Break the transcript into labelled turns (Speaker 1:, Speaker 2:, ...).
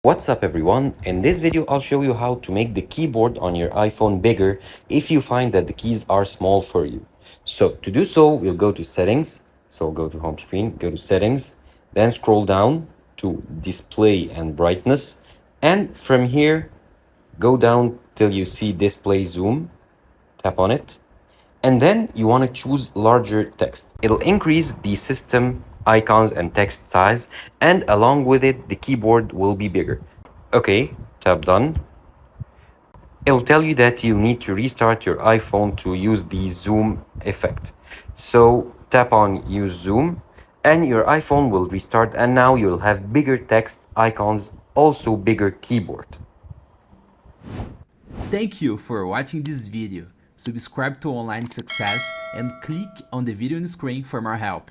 Speaker 1: What's up everyone? In this video I'll show you how to make the keyboard on your iPhone bigger if you find that the keys are small for you. So to do so, we'll go to settings. So go to home screen, go to settings, then scroll down to display and brightness. And from here, go down till you see display zoom, tap on it. And then you want to choose larger text. It'll increase the system icons and text size, and along with it, the keyboard will be bigger. Okay, tap done. It'll tell you that you'll need to restart your iPhone to use the zoom effect. So tap on use zoom and your iPhone will restart, and now you'll have bigger text icons, also bigger keyboard.
Speaker 2: Thank you for watching this video. Subscribe to Online Success and click on the video on the screen for more help.